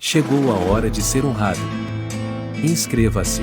Chegou a hora de ser honrado. Inscreva-se.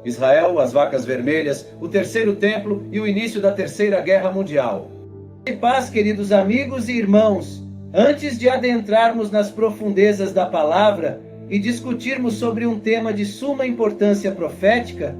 Israel, as vacas vermelhas, o terceiro templo e o início da Terceira Guerra Mundial. E paz, queridos amigos e irmãos. Antes de adentrarmos nas profundezas da palavra e discutirmos sobre um tema de suma importância profética,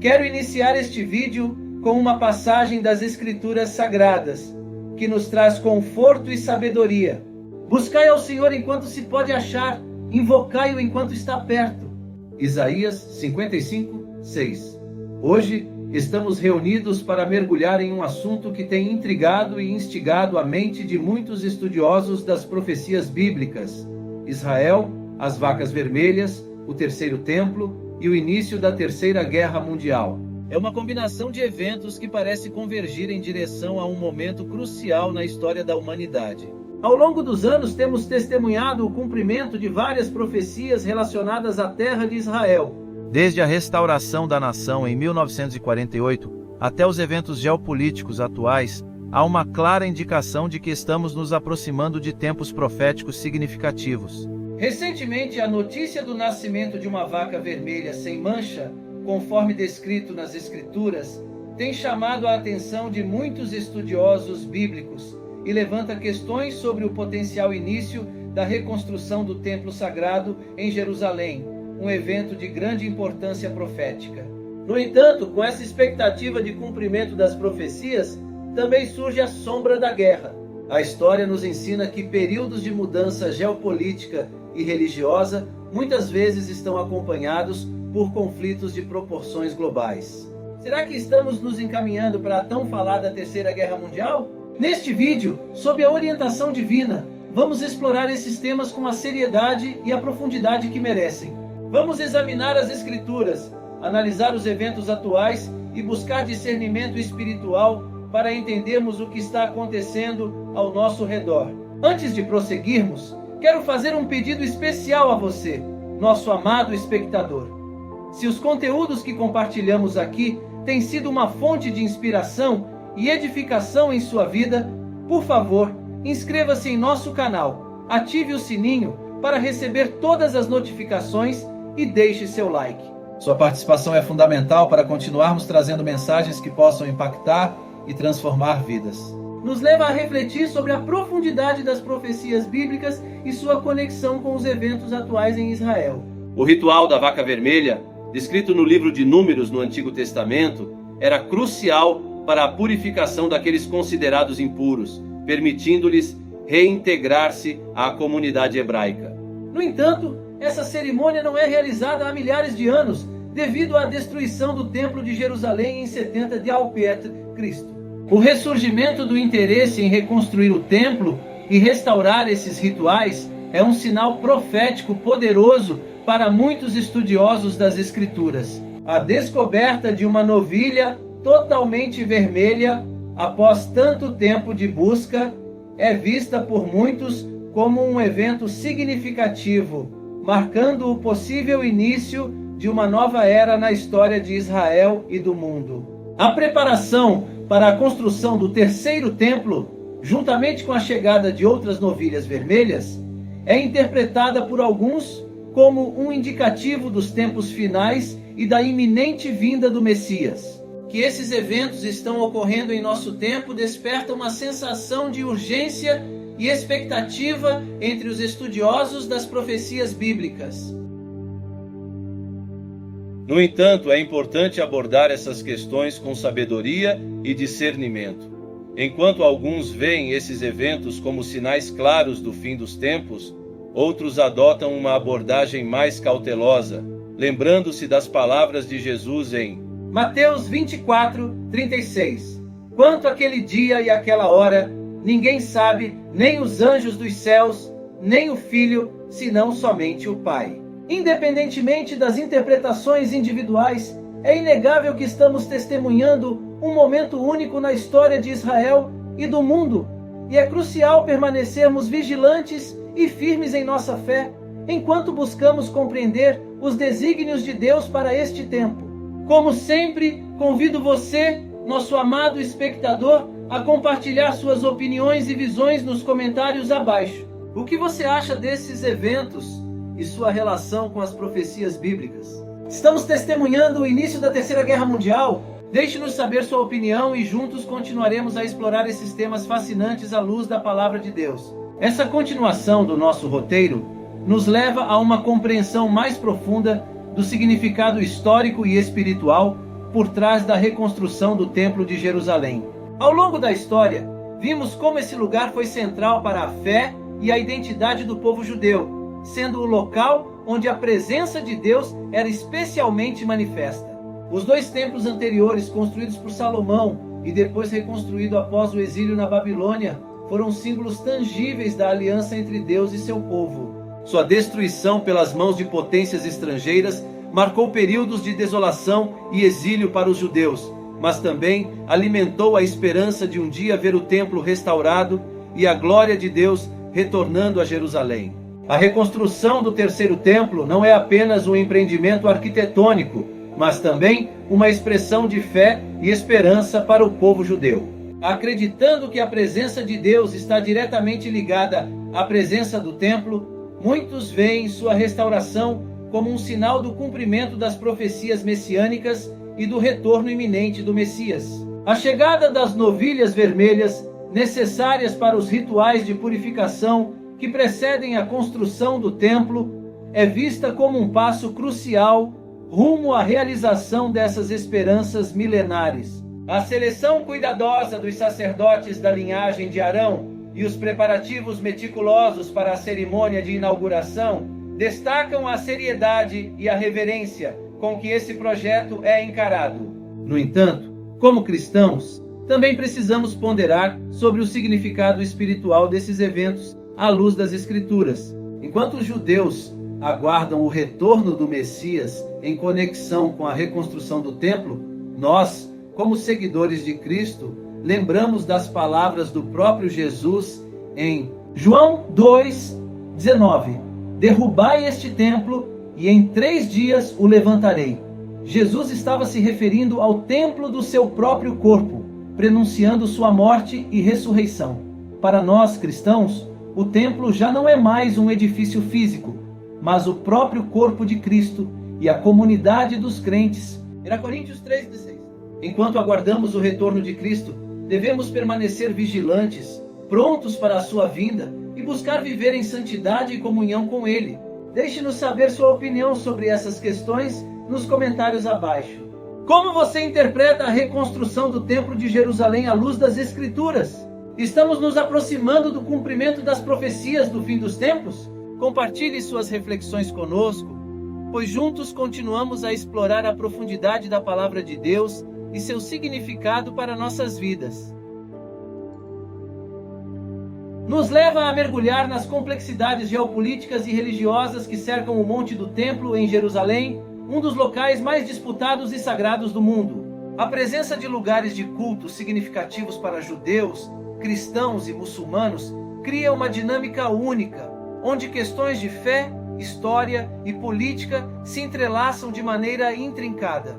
quero iniciar este vídeo com uma passagem das Escrituras Sagradas, que nos traz conforto e sabedoria. Buscai ao Senhor enquanto se pode achar, invocai-o enquanto está perto. Isaías 55, 6. Hoje estamos reunidos para mergulhar em um assunto que tem intrigado e instigado a mente de muitos estudiosos das profecias bíblicas: Israel, as vacas vermelhas, o terceiro templo e o início da Terceira Guerra Mundial. É uma combinação de eventos que parece convergir em direção a um momento crucial na história da humanidade. Ao longo dos anos, temos testemunhado o cumprimento de várias profecias relacionadas à terra de Israel. Desde a restauração da nação em 1948 até os eventos geopolíticos atuais, há uma clara indicação de que estamos nos aproximando de tempos proféticos significativos. Recentemente, a notícia do nascimento de uma vaca vermelha sem mancha, conforme descrito nas Escrituras, tem chamado a atenção de muitos estudiosos bíblicos e levanta questões sobre o potencial início da reconstrução do templo sagrado em Jerusalém, um evento de grande importância profética. No entanto, com essa expectativa de cumprimento das profecias, também surge a sombra da guerra. A história nos ensina que períodos de mudança geopolítica e religiosa muitas vezes estão acompanhados por conflitos de proporções globais. Será que estamos nos encaminhando para a tão falada Terceira Guerra Mundial? Neste vídeo, sob a orientação divina, vamos explorar esses temas com a seriedade e a profundidade que merecem. Vamos examinar as Escrituras, analisar os eventos atuais e buscar discernimento espiritual para entendermos o que está acontecendo ao nosso redor. Antes de prosseguirmos, quero fazer um pedido especial a você, nosso amado espectador. Se os conteúdos que compartilhamos aqui têm sido uma fonte de inspiração e edificação em sua vida, por favor, inscreva-se em nosso canal, ative o sininho para receber todas as notificações e deixe seu like. Sua participação é fundamental para continuarmos trazendo mensagens que possam impactar e transformar vidas. Nos leva a refletir sobre a profundidade das profecias bíblicas e sua conexão com os eventos atuais em Israel. O ritual da vaca vermelha, descrito no livro de Números no Antigo Testamento, era crucial para a purificação daqueles considerados impuros, permitindo-lhes reintegrar-se à comunidade hebraica. No entanto, essa cerimônia não é realizada há milhares de anos, devido à destruição do Templo de Jerusalém em 70 d.C. O ressurgimento do interesse em reconstruir o templo e restaurar esses rituais é um sinal profético poderoso para muitos estudiosos das Escrituras. A descoberta de uma novilha totalmente vermelha, após tanto tempo de busca, é vista por muitos como um evento significativo, marcando o possível início de uma nova era na história de Israel e do mundo. A preparação para a construção do terceiro templo, juntamente com a chegada de outras novilhas vermelhas, é interpretada por alguns como um indicativo dos tempos finais e da iminente vinda do Messias. Que esses eventos estão ocorrendo em nosso tempo desperta uma sensação de urgência e expectativa entre os estudiosos das profecias bíblicas. No entanto, é importante abordar essas questões com sabedoria e discernimento. Enquanto alguns veem esses eventos como sinais claros do fim dos tempos, outros adotam uma abordagem mais cautelosa, lembrando-se das palavras de Jesus em Mateus 24, 36. Quanto àquele dia e àquela hora, ninguém sabe, nem os anjos dos céus, nem o Filho, senão somente o Pai. Independentemente das interpretações individuais, é inegável que estamos testemunhando um momento único na história de Israel e do mundo, e é crucial permanecermos vigilantes e firmes em nossa fé, enquanto buscamos compreender os desígnios de Deus para este tempo. Como sempre, convido você, nosso amado espectador, a compartilhar suas opiniões e visões nos comentários abaixo. O que você acha desses eventos e sua relação com as profecias bíblicas? Estamos testemunhando o início da Terceira Guerra Mundial? Deixe-nos saber sua opinião e juntos continuaremos a explorar esses temas fascinantes à luz da Palavra de Deus. Essa continuação do nosso roteiro nos leva a uma compreensão mais profunda do significado histórico e espiritual por trás da reconstrução do Templo de Jerusalém. Ao longo da história, vimos como esse lugar foi central para a fé e a identidade do povo judeu, sendo o local onde a presença de Deus era especialmente manifesta. Os dois templos anteriores, construídos por Salomão e depois reconstruído após o exílio na Babilônia, foram símbolos tangíveis da aliança entre Deus e seu povo. Sua destruição pelas mãos de potências estrangeiras marcou períodos de desolação e exílio para os judeus, mas também alimentou a esperança de um dia ver o templo restaurado e a glória de Deus retornando a Jerusalém. A reconstrução do terceiro templo não é apenas um empreendimento arquitetônico, mas também uma expressão de fé e esperança para o povo judeu. Acreditando que a presença de Deus está diretamente ligada à presença do templo, muitos veem sua restauração como um sinal do cumprimento das profecias messiânicas e do retorno iminente do Messias. A chegada das novilhas vermelhas, necessárias para os rituais de purificação que precedem a construção do templo, é vista como um passo crucial rumo à realização dessas esperanças milenares. A seleção cuidadosa dos sacerdotes da linhagem de Arão e os preparativos meticulosos para a cerimônia de inauguração destacam a seriedade e a reverência com que esse projeto é encarado. No entanto, como cristãos, também precisamos ponderar sobre o significado espiritual desses eventos à luz das Escrituras. Enquanto os judeus aguardam o retorno do Messias em conexão com a reconstrução do templo, nós, como seguidores de Cristo, lembramos das palavras do próprio Jesus em João 2:19. Derrubai este templo e em 3 dias o levantarei. Jesus estava se referindo ao templo do seu próprio corpo, prenunciando sua morte e ressurreição. Para nós cristãos, o templo já não é mais um edifício físico, mas o próprio corpo de Cristo e a comunidade dos crentes. 1 Coríntios 3:16. Enquanto aguardamos o retorno de Cristo, devemos permanecer vigilantes, prontos para a sua vinda e buscar viver em santidade e comunhão com Ele. Deixe-nos saber sua opinião sobre essas questões nos comentários abaixo. Como você interpreta a reconstrução do Templo de Jerusalém à luz das Escrituras? Estamos nos aproximando do cumprimento das profecias do fim dos tempos? Compartilhe suas reflexões conosco, pois juntos continuamos a explorar a profundidade da Palavra de Deus e seu significado para nossas vidas. Nos leva a mergulhar nas complexidades geopolíticas e religiosas que cercam o Monte do Templo em Jerusalém, um dos locais mais disputados e sagrados do mundo. A presença de lugares de culto significativos para judeus, cristãos e muçulmanos cria uma dinâmica única, onde questões de fé, história e política se entrelaçam de maneira intrincada.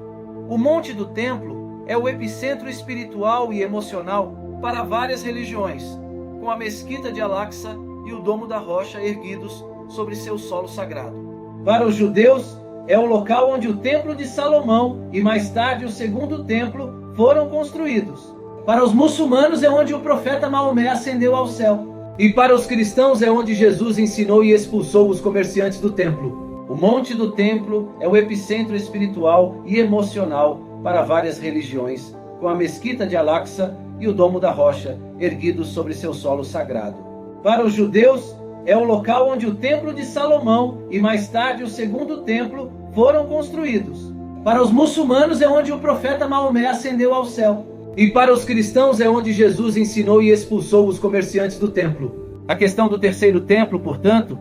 O Monte do Templo é o epicentro espiritual e emocional para várias religiões, com a Mesquita de Al-Aqsa e o Domo da Rocha erguidos sobre seu solo sagrado. Para os judeus, é o local onde o Templo de Salomão e mais tarde o segundo templo foram construídos. Para os muçulmanos é onde o profeta Maomé ascendeu ao céu. E para os cristãos é onde Jesus ensinou e expulsou os comerciantes do templo. O Monte do Templo é o epicentro espiritual e emocional para várias religiões, com a Mesquita de Al-Aqsa e o Domo da Rocha erguidos sobre seu solo sagrado. Para os judeus, é o local onde o Templo de Salomão e mais tarde o segundo templo foram construídos. Para os muçulmanos é onde o profeta Maomé ascendeu ao céu. E para os cristãos é onde Jesus ensinou e expulsou os comerciantes do templo. A questão do terceiro templo, portanto,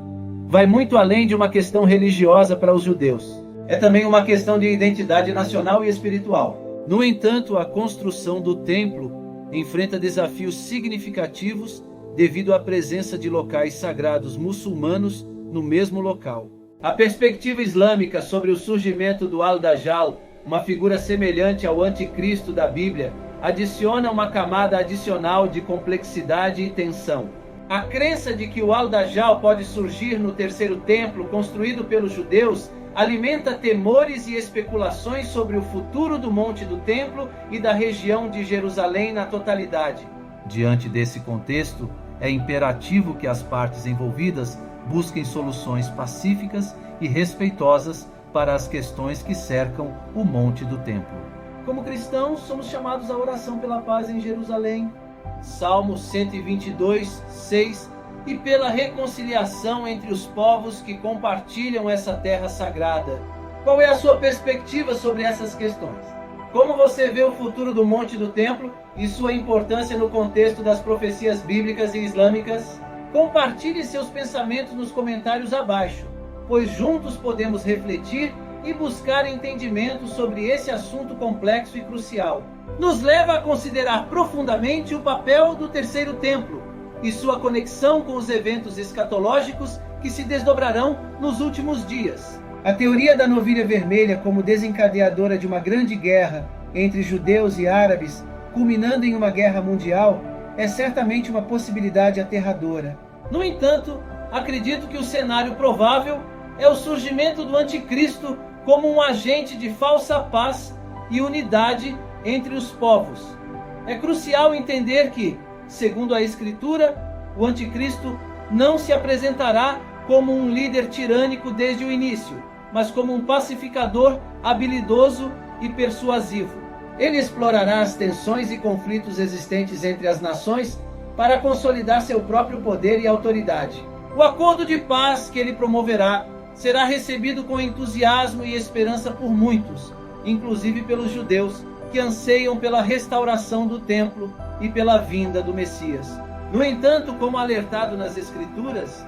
vai muito além de uma questão religiosa para os judeus. É também uma questão de identidade nacional e espiritual. No entanto, a construção do templo enfrenta desafios significativos devido à presença de locais sagrados muçulmanos no mesmo local. A perspectiva islâmica sobre o surgimento do Al-Dajjal, uma figura semelhante ao anticristo da Bíblia, adiciona uma camada adicional de complexidade e tensão. A crença de que o Al-Dajjal pode surgir no terceiro templo, construído pelos judeus, alimenta temores e especulações sobre o futuro do Monte do Templo e da região de Jerusalém na totalidade. Diante desse contexto, é imperativo que as partes envolvidas busquem soluções pacíficas e respeitosas para as questões que cercam o Monte do Templo. Como cristãos, somos chamados à oração pela paz em Jerusalém, Salmo 122, 6, e pela reconciliação entre os povos que compartilham essa terra sagrada. Qual é a sua perspectiva sobre essas questões? Como você vê o futuro do Monte do Templo e sua importância no contexto das profecias bíblicas e islâmicas? Compartilhe seus pensamentos nos comentários abaixo, pois juntos podemos refletir e buscar entendimento sobre esse assunto complexo e crucial. Nos leva a considerar profundamente o papel do terceiro templo e sua conexão com os eventos escatológicos que se desdobrarão nos últimos dias. A teoria da novilha vermelha como desencadeadora de uma grande guerra entre judeus e árabes, culminando em uma guerra mundial, é certamente uma possibilidade aterradora. No entanto, acredito que o cenário provável é o surgimento do anticristo como um agente de falsa paz e unidade entre os povos. É crucial entender que, segundo a Escritura, o anticristo não se apresentará como um líder tirânico desde o início, mas como um pacificador habilidoso e persuasivo. Ele explorará as tensões e conflitos existentes entre as nações para consolidar seu próprio poder e autoridade. O acordo de paz que ele promoverá será recebido com entusiasmo e esperança por muitos, inclusive pelos judeus, que anseiam pela restauração do templo e pela vinda do Messias. No entanto, como alertado nas Escrituras,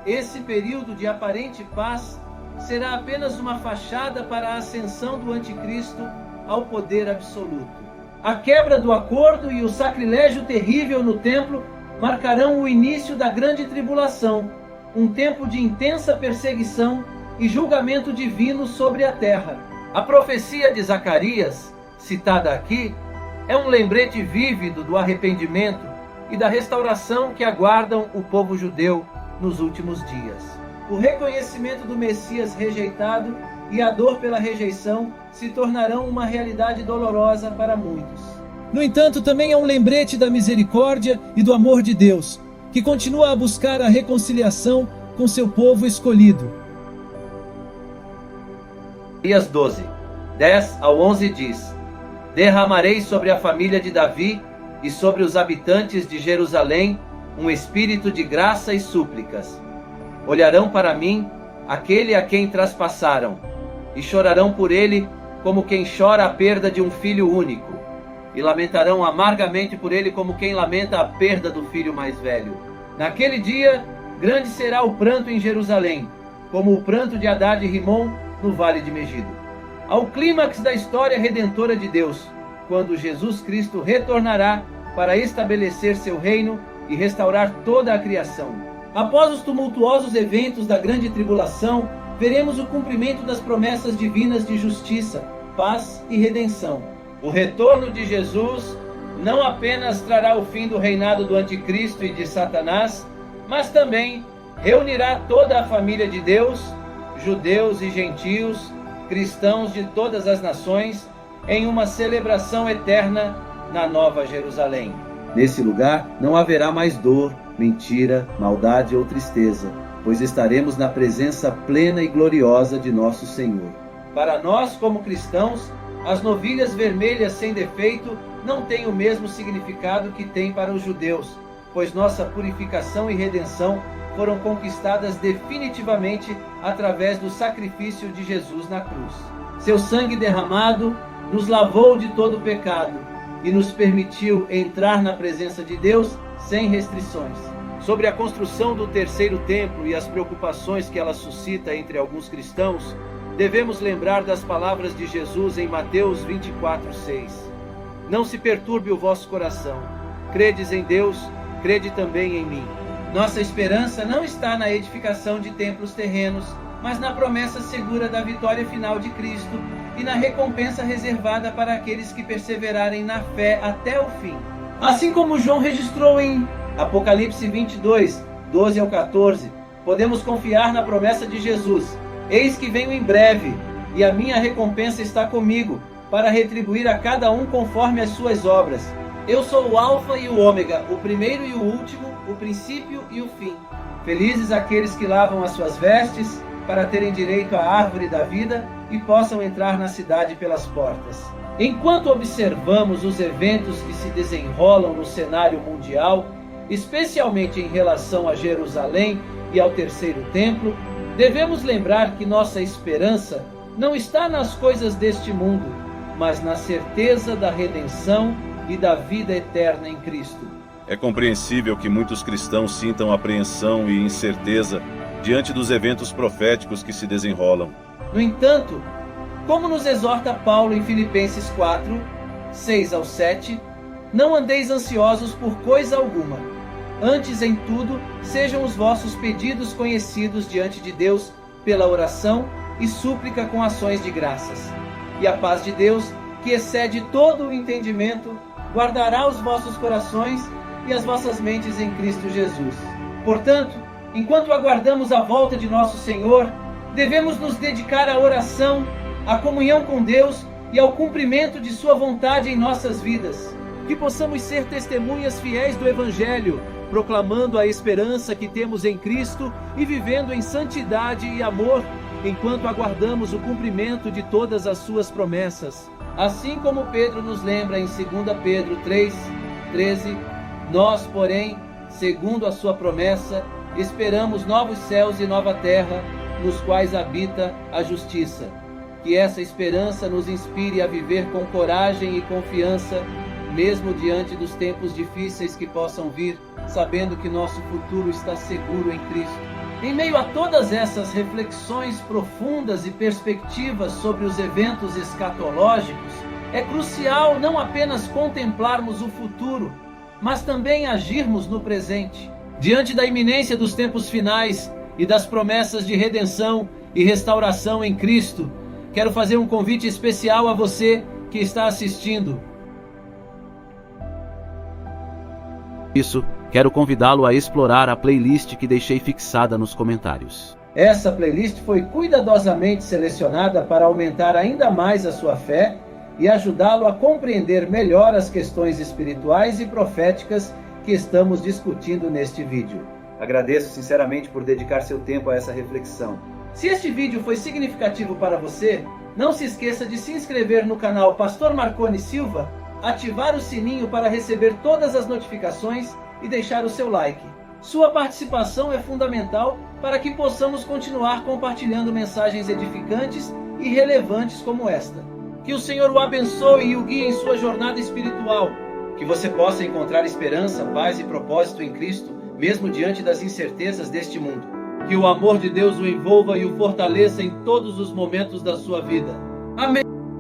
esse período de aparente paz será apenas uma fachada para a ascensão do anticristo ao poder absoluto. A quebra do acordo e o sacrilégio terrível no templo marcarão o início da grande tribulação, um tempo de intensa perseguição e julgamento divino sobre a terra. A profecia de Zacarias, citada aqui, é um lembrete vívido do arrependimento e da restauração que aguardam o povo judeu nos últimos dias. O reconhecimento do Messias rejeitado e a dor pela rejeição se tornarão uma realidade dolorosa para muitos. No entanto, também é um lembrete da misericórdia e do amor de Deus, que continua a buscar a reconciliação com seu povo escolhido. Isaías 12, 10 ao 11 diz: Derramarei sobre a família de Davi e sobre os habitantes de Jerusalém um espírito de graça e súplicas. Olharão para mim aquele a quem traspassaram, e chorarão por ele como quem chora a perda de um filho único, e lamentarão amargamente por ele como quem lamenta a perda do filho mais velho. Naquele dia, grande será o pranto em Jerusalém, como o pranto de Hadad e Rimom no vale de Megido. Ao clímax da história redentora de Deus, quando Jesus Cristo retornará para estabelecer seu reino e restaurar toda a criação. Após os tumultuosos eventos da grande tribulação, veremos o cumprimento das promessas divinas de justiça, paz e redenção. O retorno de Jesus não apenas trará o fim do reinado do anticristo e de Satanás, mas também reunirá toda a família de Deus, judeus e gentios, cristãos de todas as nações, em uma celebração eterna na Nova Jerusalém. Nesse lugar não haverá mais dor, mentira, maldade ou tristeza, pois estaremos na presença plena e gloriosa de nosso Senhor. Para nós, como cristãos, as novilhas vermelhas sem defeito não têm o mesmo significado que tem para os judeus, pois nossa purificação e redenção foram conquistadas definitivamente através do sacrifício de Jesus na cruz. Seu sangue derramado nos lavou de todo o pecado e nos permitiu entrar na presença de Deus sem restrições. Sobre a construção do terceiro templo e as preocupações que ela suscita entre alguns cristãos, devemos lembrar das palavras de Jesus em Mateus 24:6. Não se perturbe o vosso coração. Credes em Deus, crede também em mim. Nossa esperança não está na edificação de templos terrenos, mas na promessa segura da vitória final de Cristo e na recompensa reservada para aqueles que perseverarem na fé até o fim. Assim como João registrou em Apocalipse 22, 12 ao 14. Podemos confiar na promessa de Jesus: eis que venho em breve, e a minha recompensa está comigo, para retribuir a cada um conforme as suas obras. Eu sou o Alfa e o Ômega, o primeiro e o último, o princípio e o fim. Felizes aqueles que lavam as suas vestes, para terem direito à árvore da vida e possam entrar na cidade pelas portas. Enquanto observamos os eventos que se desenrolam no cenário mundial, especialmente em relação a Jerusalém e ao terceiro templo, devemos lembrar que nossa esperança não está nas coisas deste mundo, mas na certeza da redenção e da vida eterna em Cristo. É compreensível que muitos cristãos sintam apreensão e incerteza diante dos eventos proféticos que se desenrolam. No entanto, como nos exorta Paulo em Filipenses 4, 6 ao 7, não andeis ansiosos por coisa alguma. Antes, em tudo, sejam os vossos pedidos conhecidos diante de Deus pela oração e súplica com ações de graças. E a paz de Deus, que excede todo o entendimento, guardará os vossos corações e as vossas mentes em Cristo Jesus. Portanto, enquanto aguardamos a volta de nosso Senhor, devemos nos dedicar à oração, à comunhão com Deus e ao cumprimento de sua vontade em nossas vidas. Que possamos ser testemunhas fiéis do Evangelho, proclamando a esperança que temos em Cristo e vivendo em santidade e amor, enquanto aguardamos o cumprimento de todas as suas promessas. Assim como Pedro nos lembra em 2 Pedro 3, 13, nós, porém, segundo a sua promessa, esperamos novos céus e nova terra, nos quais habita a justiça. Que essa esperança nos inspire a viver com coragem e confiança, mesmo diante dos tempos difíceis que possam vir, sabendo que nosso futuro está seguro em Cristo. Em meio a todas essas reflexões profundas e perspectivas sobre os eventos escatológicos, é crucial não apenas contemplarmos o futuro, mas também agirmos no presente. Diante da iminência dos tempos finais e das promessas de redenção e restauração em Cristo, quero fazer um convite especial a você que está assistindo. Isso, quero convidá-lo a explorar a playlist que deixei fixada nos comentários. Essa playlist foi cuidadosamente selecionada para aumentar ainda mais a sua fé e ajudá-lo a compreender melhor as questões espirituais e proféticas que estamos discutindo neste vídeo. Agradeço sinceramente por dedicar seu tempo a essa reflexão. Se este vídeo foi significativo para você, não se esqueça de se inscrever no canal Pastor Marconi Silva, ativar o sininho para receber todas as notificações e deixar o seu like. Sua participação é fundamental para que possamos continuar compartilhando mensagens edificantes e relevantes como esta. Que o Senhor o abençoe e o guie em sua jornada espiritual. Que você possa encontrar esperança, paz e propósito em Cristo, mesmo diante das incertezas deste mundo. Que o amor de Deus o envolva e o fortaleça em todos os momentos da sua vida.